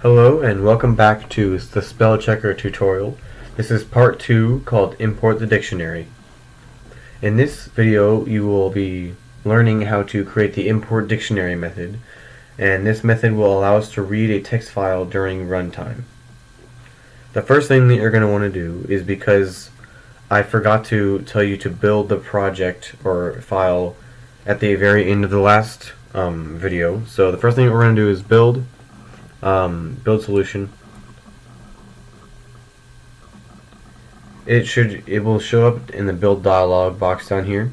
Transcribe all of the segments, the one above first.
Hello and welcome back to the spell checker tutorial. This is part 2 called Import the Dictionary. In this video you will be learning how to create the import dictionary method, and this method will allow us to read a text file during runtime. The first thing that you're going to want to do is, because I forgot to tell you to build the project or file at the very end of the last video, so the first thing we're going to do is build solution. It will show up in the build dialog box down here,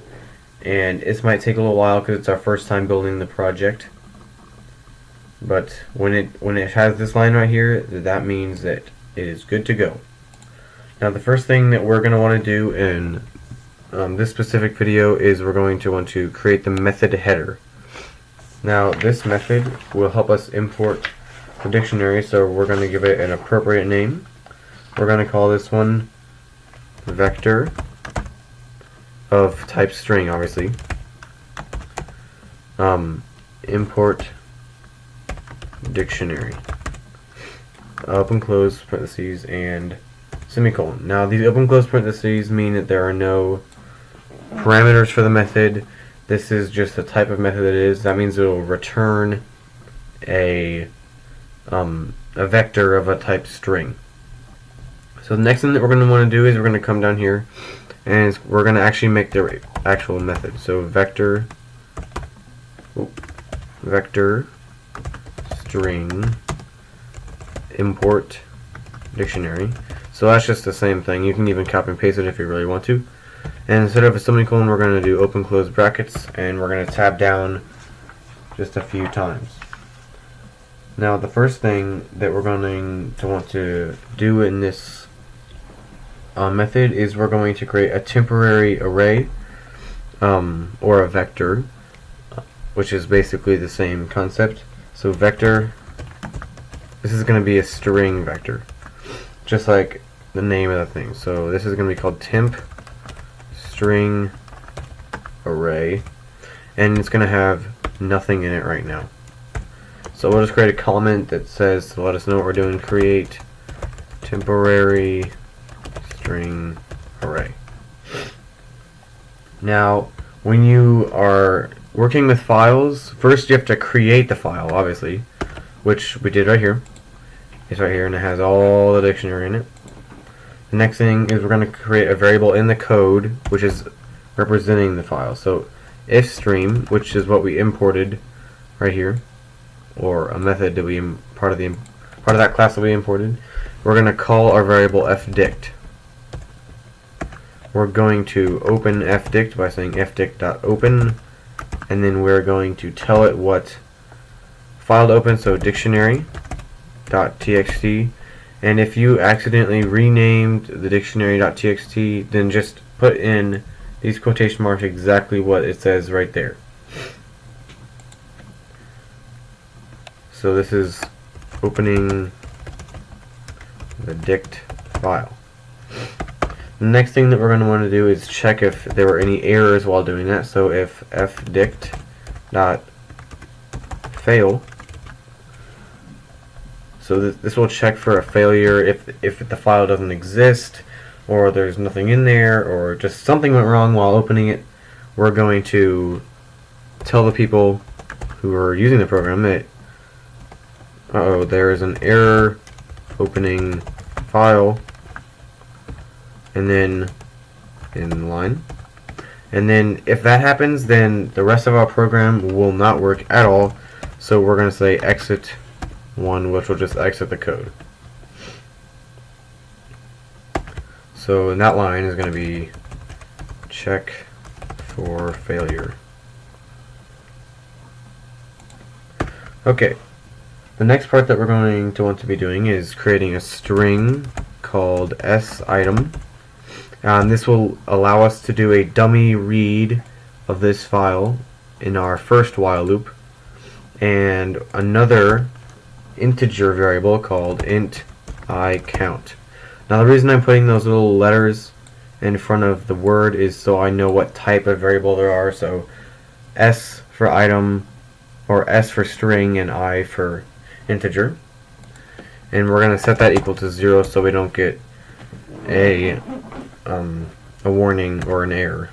and this might take a little while because it's our first time building the project. But when it has this line right here, that means that it is good to go. Now the first thing that we're going to want to do in this specific video is we're going to want to create the method header. Now this method will help us import the dictionary, so we're going to give it an appropriate name. We're going to call this one vector of type string, obviously. Import dictionary, open close parentheses and semicolon. Now these open close parentheses mean that there are no parameters for the method. This is just the type of method it is. That means it will return a vector of a type string. So the next thing that we're going to want to do is we're going to come down here and we're going to actually make the actual method. So vector string import dictionary. So that's just the same thing. You can even copy and paste it if you really want to. And instead of a semicolon, we're going to do open close brackets, and we're going to tab down just a few times. Now the first thing that we're going to want to do in this method is we're going to create a temporary array or a vector, which is basically the same concept. So vector, this is going to be a string vector, just like the name of the thing. So this is going to be called temp string array, and it's going to have nothing in it right now. So we'll just create a comment that says to let us know what we're doing: create temporary string array. Now when you are working with files, first you have to create the file, obviously, which we did right here. It's right here and it has all the dictionary in it. The next thing is we're going to create a variable in the code which is representing the file. So if stream, which is what we imported right here, or a method that we part of that class that we imported, we're going to call our variable fdict. We're going to open fdict by saying fdict.open, and then we're going to tell it what file to open, so dictionary.txt. And if you accidentally renamed the dictionary.txt, then just put in these quotation marks exactly what it says right there. So this is opening the dict file. The next thing that we're going to want to do is check if there were any errors while doing that. So if fdict.fail, so this will check for a failure if the file doesn't exist, or there's nothing in there, or just something went wrong while opening it. We're going to tell the people who are using the program that there is an error opening file, and then in line. And then if that happens, then the rest of our program will not work at all. So we're going to say exit 1, which will just exit the code. So in that line is going to be check for failure. Okay. The next part that we're going to want to be doing is creating a string called sitem. This will allow us to do a dummy read of this file in our first while loop, and another integer variable called int I count. Now the reason I'm putting those little letters in front of the word is so I know what type of variable there are. So S for item, or S for string, and I for integer. and we're going to set that equal to 0 so we don't get a warning or an error.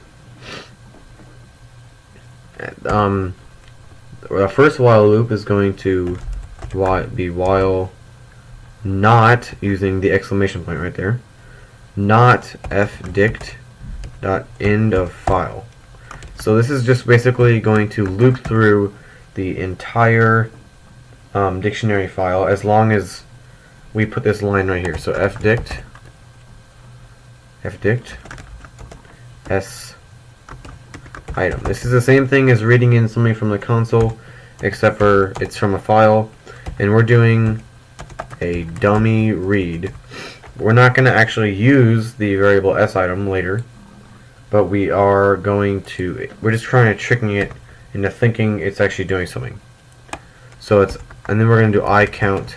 The first while loop is going to be while not, using the exclamation point right there, not fdict dot end of file. So this is just basically going to loop through the entire dictionary file as long as we put this line right here. So fdict s item. This is the same thing as reading in something from the console, except for it's from a file, and we're doing a dummy read. We're not going to actually use the variable s item later, but we're just trying to tricking it into thinking it's actually doing something. So and then we're going to do I count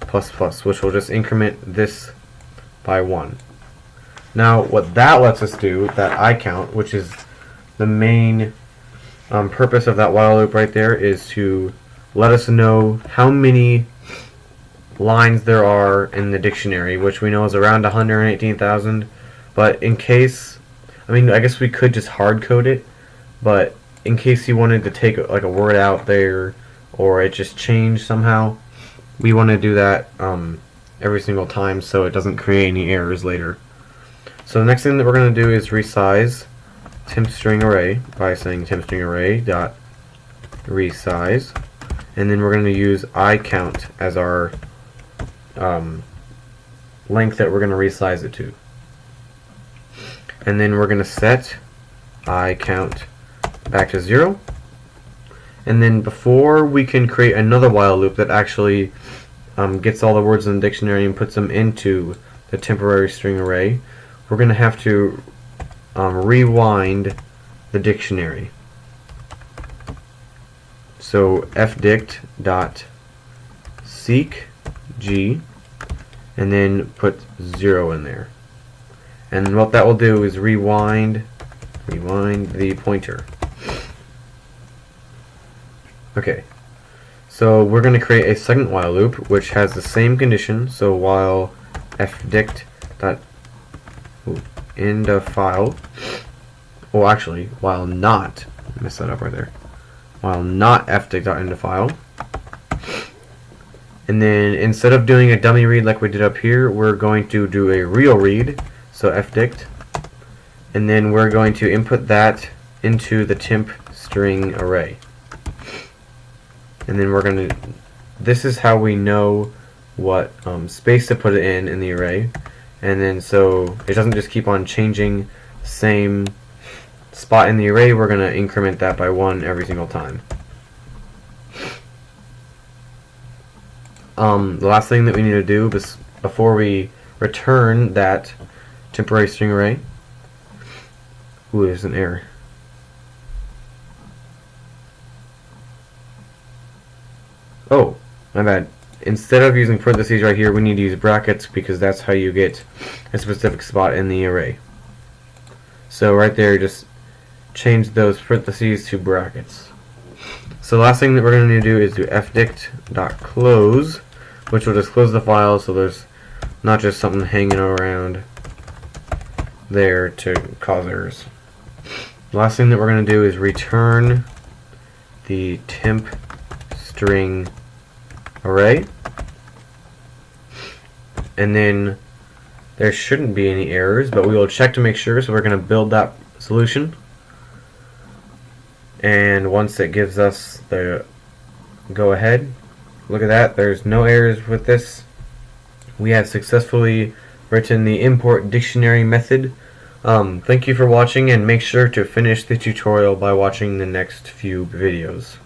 plus plus, which will just increment this by 1. Now what that lets us do, that I count, which is the main purpose of that while loop right there, is to let us know how many lines there are in the dictionary, which we know is around 118,000. But in case, I guess we could just hard code it, but in case you wanted to take like a word out there or it just changed somehow, we want to do that every single time so it doesn't create any errors later. So the next thing that we're going to do is resize temp string array by saying temp string array dot resize, and then we're going to use I count as our length that we're going to resize it to, and then we're going to set I count back to 0, and then before we can create another while loop that actually gets all the words in the dictionary and puts them into the temporary string array, we're going to have to rewind the dictionary. So fdict dot seek g, and then put 0 in there, and what that will do is rewind the pointer. Okay, so we're going to create a second while loop which has the same condition. So while fdict dot end of file, well actually while not, mess that up right there, while not fdict dot end of file, and then instead of doing a dummy read like we did up here, we're going to do a real read. So fdict, and then we're going to input that into the temp string array, and then we're going to, this is how we know what space to put it in the array. And then so it doesn't just keep on changing the same spot in the array, we're going to increment that by 1 every single time. The last thing that we need to do before we return that temporary string array, there's an error. Oh, my bad. Instead of using parentheses right here, we need to use brackets because that's how you get a specific spot in the array. So right there, just change those parentheses to brackets. So the last thing that we're going to do is do fdict.close, which will just close the file so there's not just something hanging around there to cause errors. The last thing that we're going to do is return the temp string array, and then there shouldn't be any errors, but we will check to make sure. So we're going to build that solution, and once it gives us the go ahead, look at that, there's no errors with this. We have successfully written the import dictionary method. Thank you for watching, and make sure to finish the tutorial by watching the next few videos.